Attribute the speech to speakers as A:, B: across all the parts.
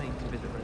A: planning to visit Rome.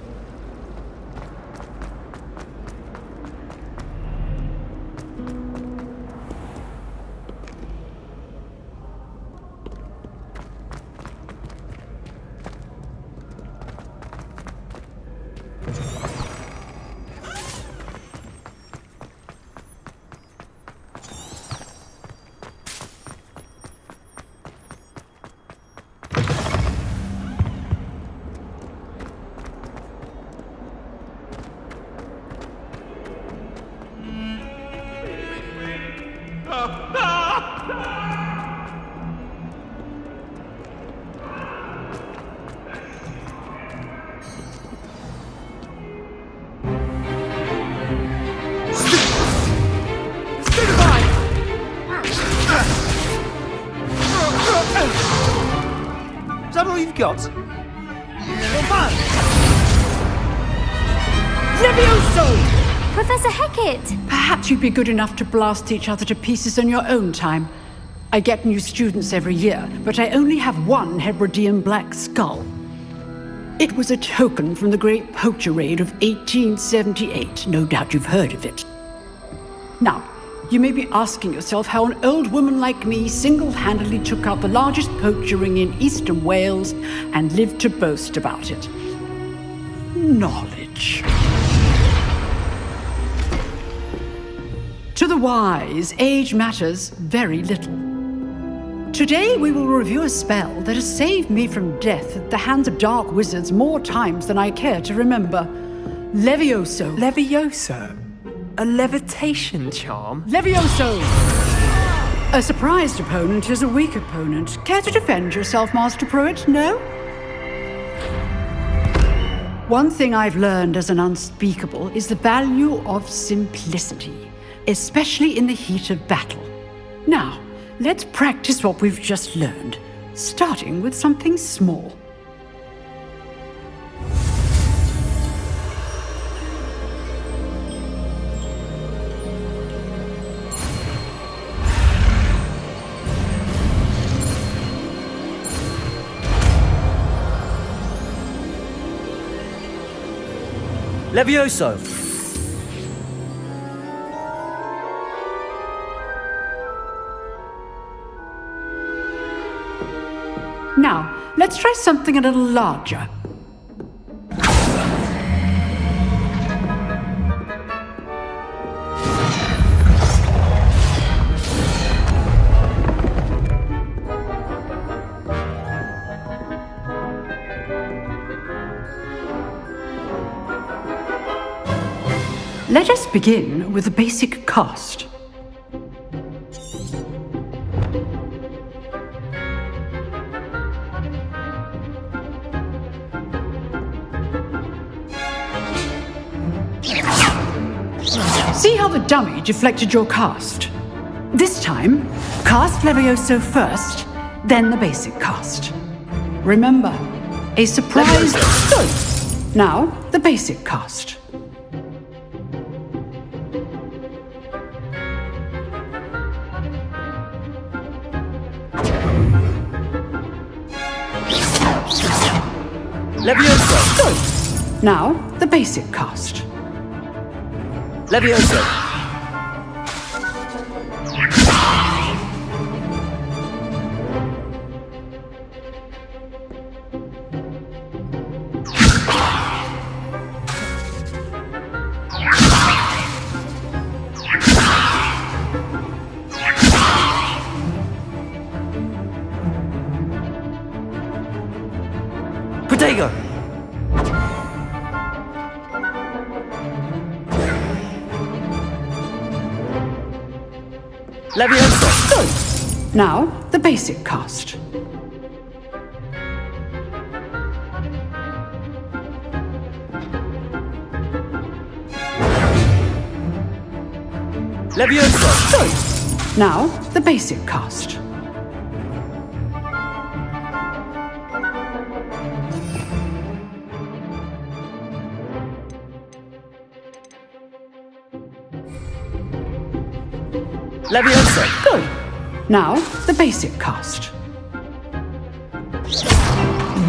B: Is that all you've got? Well done!
C: Levioso!
D: Professor Hecat!
C: Perhaps you'd be good enough to blast each other to pieces in your own time. I get new students every year, but I only have one Hebridean black skull. It was a token from the Great Poacher Raid of 1878. No doubt you've heard of it. Now, you may be asking yourself how an old woman like me single-handedly took out the largest poacher ring in eastern Wales and lived to boast about it. Knowledge. To the wise, age matters very little. Today we will review a spell that has saved me from death at the hands of dark wizards more times than I care to remember. Levioso.
B: Levioso? A levitation charm?
C: Levioso! A surprised opponent is a weak opponent. Care to defend yourself, Master Pruitt? No? One thing I've learned as an unspeakable is the value of simplicity, especially in the heat of battle. Now, let's practice what we've just learned, starting with something small.
B: Levioso!
C: Now, let's try something a little larger. Let us begin with the basic cast. See how the dummy deflected your cast? This time, cast Levioso first, then the basic cast. Remember, a surprise... Good. Now, the basic cast.
B: Levioso!
C: Good. Now, the basic cast.
B: Levioso! Protego! Levioso!
C: Good. Now, the basic cast.
B: Levioso!
C: Good. Now, the basic cast.
B: Levioso!
C: Good. Now, the basic cast.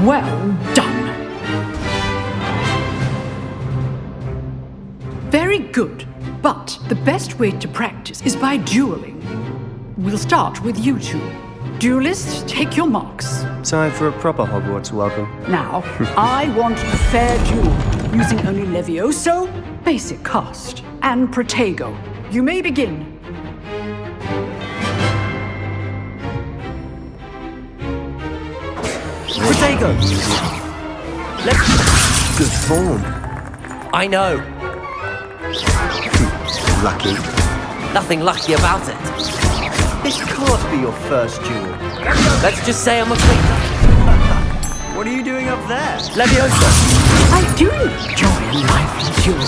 C: Well done. Very good. But the best way to practice is by dueling. We'll start with you two. Duelists, take your marks.
A: Time for a proper Hogwarts welcome.
C: Now, I want a fair duel, using only Levioso, basic cast, and Protego. You may begin.
B: Protego!
A: Good form.
B: I know.
A: Lucky.
B: Nothing lucky about it.
A: This can't be your first duel.
B: Let's just say I'm a fighter.
A: What are you doing up there?
B: Leviosa!
C: I do enjoy a lively duel.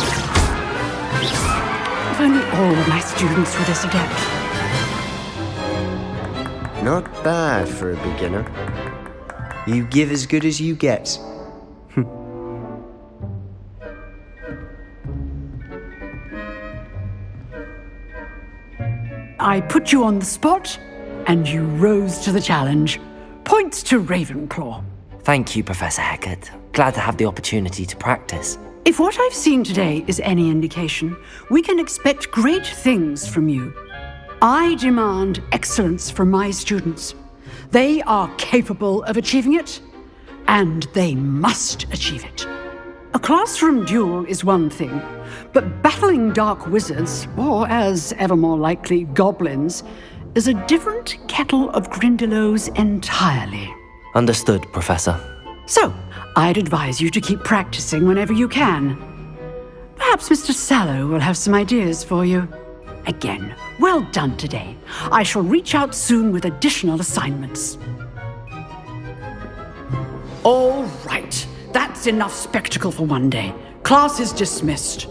C: If only all of my students were this adept.
A: Not bad for a beginner. You give as good as you get.
C: I put you on the spot, and you rose to the challenge. Points to Ravenclaw.
D: Thank you, Professor Hecat. Glad to have the opportunity to practice.
C: If what I've seen today is any indication, we can expect great things from you. I demand excellence from my students. They are capable of achieving it, and they must achieve it. A classroom duel is one thing, but battling dark wizards, or as ever more likely, goblins, is a different kettle of Grindylows entirely.
D: Understood, Professor.
C: So, I'd advise you to keep practicing whenever you can. Perhaps Mr. Sallow will have some ideas for you. Again, well done today. I shall reach out soon with additional assignments. All right. That's enough spectacle for one day. Class is dismissed.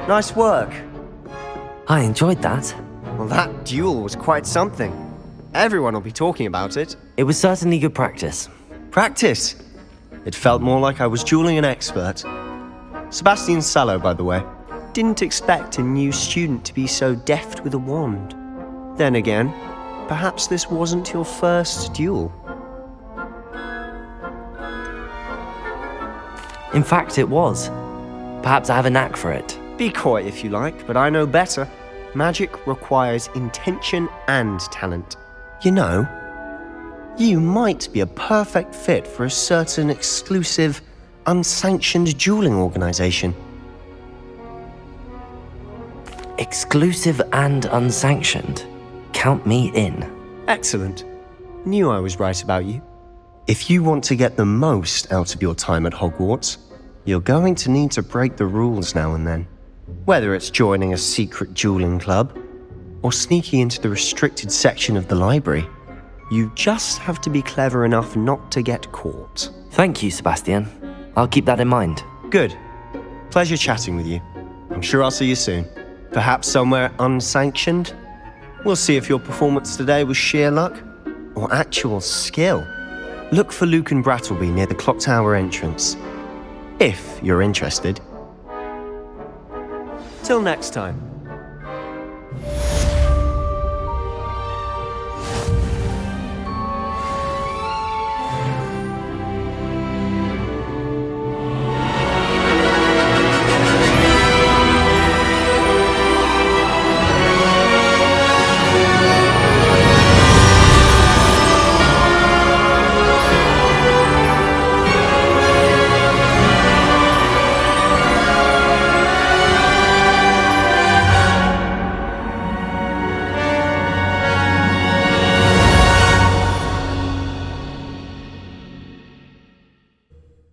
A: Nice work.
D: I enjoyed that.
A: Well, that duel was quite something. Everyone will be talking about it.
D: It was certainly good practice.
A: Practice. It felt more like I was dueling an expert. Sebastian Sallow, by the way. Didn't expect a new student to be so deft with a wand. Then again, perhaps this wasn't your first duel.
D: In fact, it was. Perhaps I have a knack for it.
A: Be coy if you like, but I know better. Magic requires intention and talent. You know, you might be a perfect fit for a certain exclusive, unsanctioned dueling organization.
D: Exclusive and unsanctioned. Count me in.
A: Excellent. Knew I was right about you. If you want to get the most out of your time at Hogwarts, you're going to need to break the rules now and then. Whether it's joining a secret dueling club or sneaking into the restricted section of the library, you just have to be clever enough not to get caught.
D: Thank you, Sebastian. I'll keep that in mind.
A: Good. Pleasure chatting with you. I'm sure I'll see you soon. Perhaps somewhere unsanctioned? We'll see if your performance today was sheer luck or actual skill. Look for Luke and Brattleby near the clock tower entrance, if you're interested. Till next time.